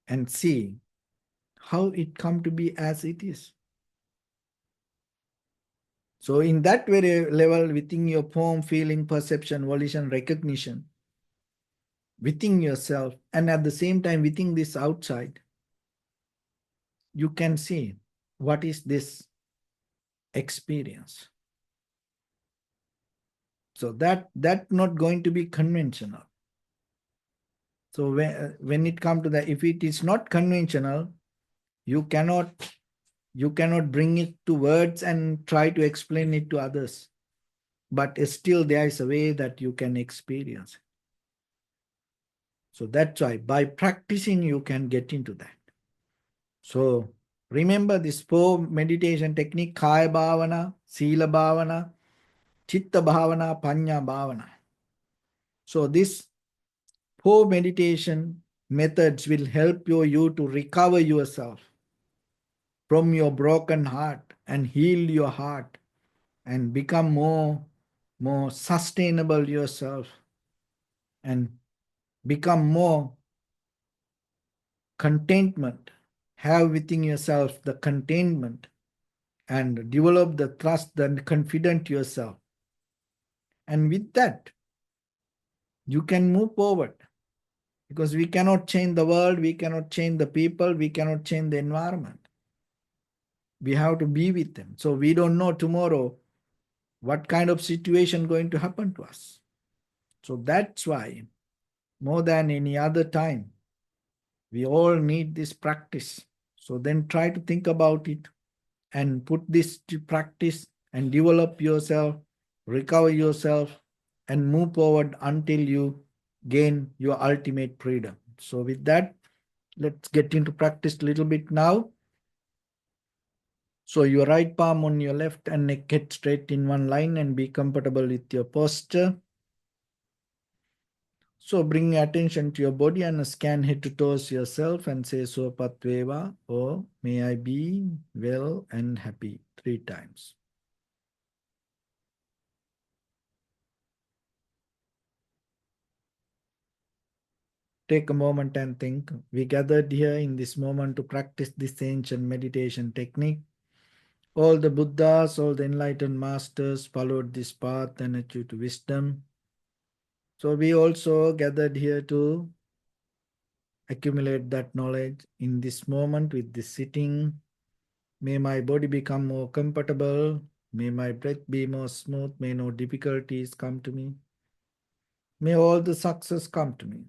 Speaker 1: and see how it come to be as it is? So in that very level, within your form, feeling, perception, volition, recognition, within yourself, and at the same time within this outside, you can see what is this experience. So that not going to be conventional. So when it comes to that, if it is not conventional, you cannot bring it to words and try to explain it to others. But still there is a way that you can experience. So that's why by practicing you can get into that. So remember this 4 meditation technique: Kaya Bhavana, Sila Bhavana, Chitta Bhavana, Panya Bhavana. So this 4 meditation methods will help you to recover yourself from your broken heart and heal your heart and become more sustainable yourself and become more contentment. Have within yourself the contentment and develop the trust and confidence yourself. And with that, you can move forward, because we cannot change the world, we cannot change the people, we cannot change the environment. We have to be with them. So we don't know tomorrow what kind of situation going to happen to us. So that's why more than any other time, we all need this practice. So then try to think about it and put this to practice and develop yourself, recover yourself, and move forward until you gain your ultimate freedom. So with that, let's get into practice a little bit now. So your right palm on your left and neck head straight in one line and be comfortable with your posture. So bring your attention to your body and scan head to toes yourself and say Sopatveva, or may I be well and happy 3 times. Take a moment and think. We gathered here in this moment to practice this ancient meditation technique. All the Buddhas, all the enlightened masters followed this path and achieved wisdom. So we also gathered here to accumulate that knowledge in this moment with this sitting. May my body become more comfortable. May my breath be more smooth. May no difficulties come to me. May all the success come to me.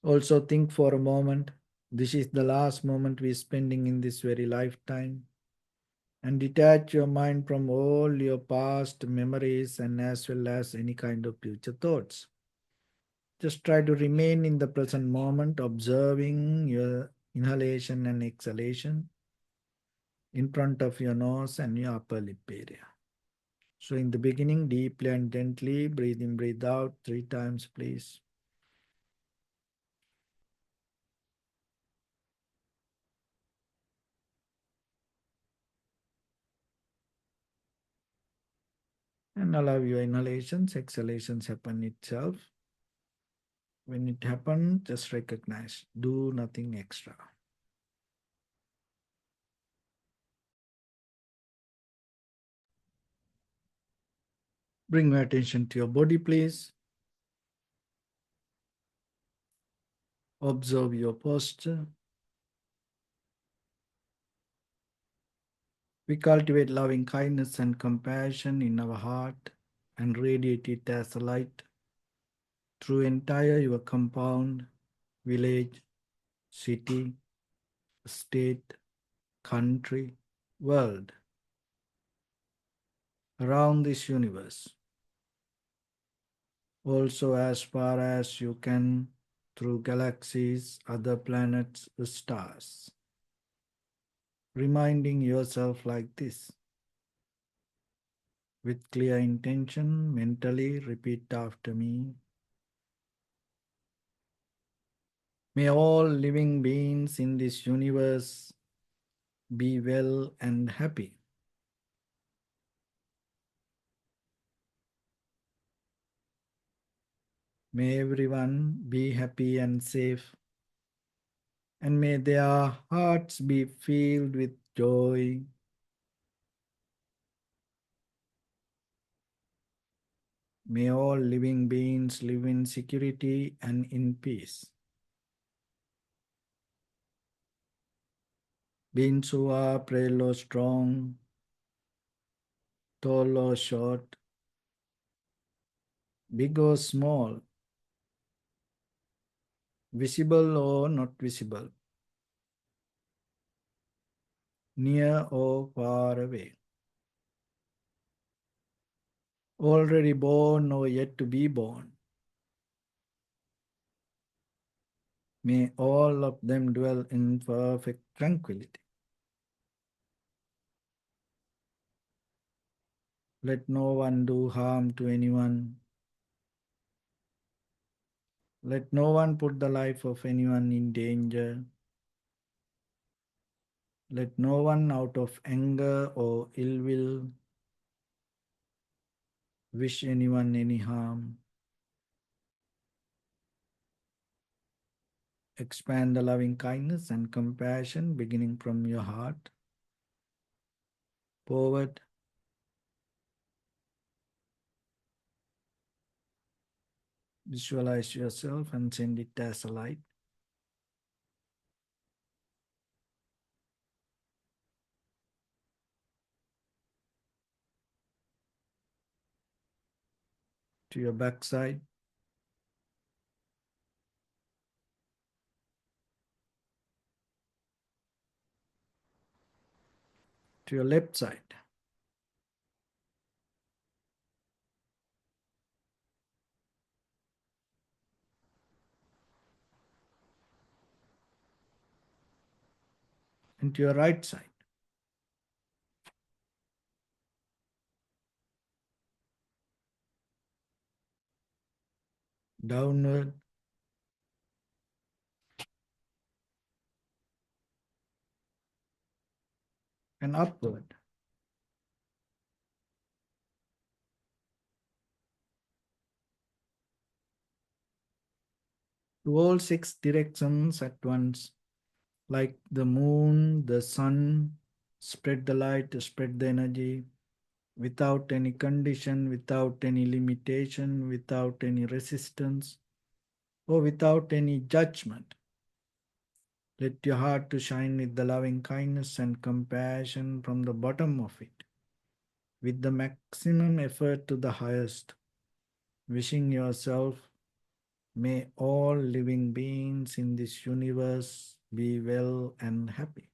Speaker 1: Also think for a moment, this is the last moment we're spending in this very lifetime. And detach your mind from all your past memories and as well as any kind of future thoughts. Just try to remain in the present moment, observing your inhalation and exhalation in front of your nose and your upper lip area. So in the beginning, deeply and gently, breathe in, breathe out 3 times, please. And allow your inhalations, exhalations happen itself. When it happens, just recognize, do nothing extra. Bring your attention to your body, please. Observe your posture. We cultivate loving kindness and compassion in our heart and radiate it as a light through entire your compound, village, city, state, country, world, around this universe. Also as far as you can through galaxies, other planets, stars. Reminding yourself like this. With clear intention, mentally repeat after me. May all living beings in this universe be well and happy. May everyone be happy and safe, and may their hearts be filled with joy. May all living beings live in security and in peace. Beings who are frail or strong, tall or short, big or small, visible or not visible, near or far away, already born or yet to be born. May all of them dwell in perfect tranquility. Let no one do harm to anyone. Let no one put the life of anyone in danger. Let no one out of anger or ill will wish anyone any harm. Expand the loving kindness and compassion beginning from your heart forward. Visualize yourself and send it as a light to your backside, to your left side, and to your right side. Downward and upward. To all six directions at once, like the moon, the sun, spread the light, spread the energy without any condition, without any limitation, without any resistance, or without any judgment. Let your heart to shine with the loving kindness and compassion from the bottom of it, with the maximum effort to the highest, wishing yourself, may all living beings in this universe be well and happy.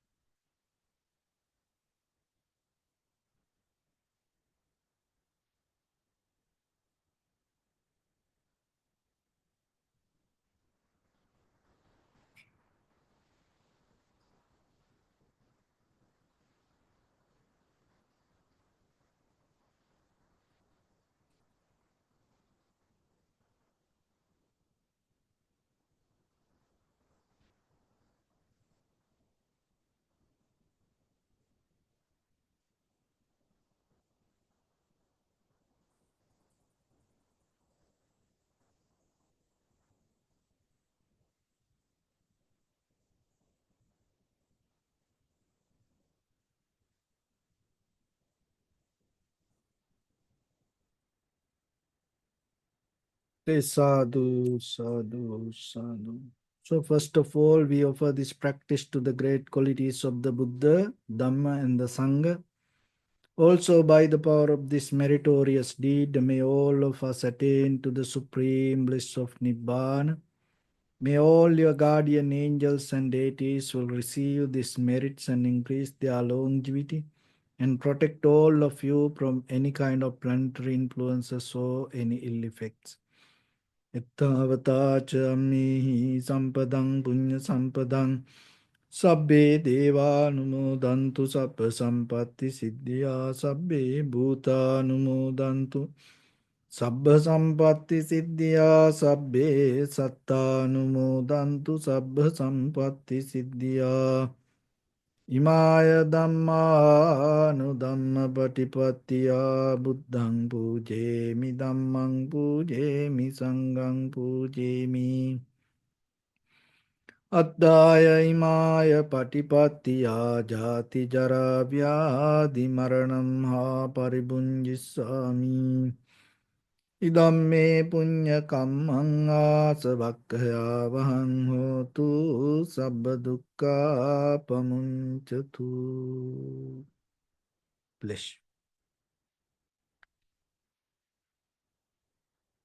Speaker 1: Say sadhu, sadhu, sadhu. So first of all, we offer this practice to the great qualities of the Buddha, Dhamma and the Sangha. Also by the power of this meritorious deed, may all of us attain to the supreme bliss of Nibbana. May all your guardian angels and deities will receive these merits and increase their longevity and protect all of you from any kind of planetary influences or any ill effects. Ittavata cha ammehi sampadang punya sampadang sabbe deva numodantu sabba sampatti siddhya sabbe bhuta numodantu sabba sampatti siddhya sabbe satta numodantu sabba sampatti siddhya Imaya Dhammanu Dhamma Patipattiya Buddhang Pujemi Dhammang Pujemi Sanghang Pujemi Addaya Imaya Patipattiya Jati Jara Vyadhi Maranam Ha Paribunjissami Idam me punya kammang asavakkaya vahang hotu sabba dukkha pamuncatu. Bless.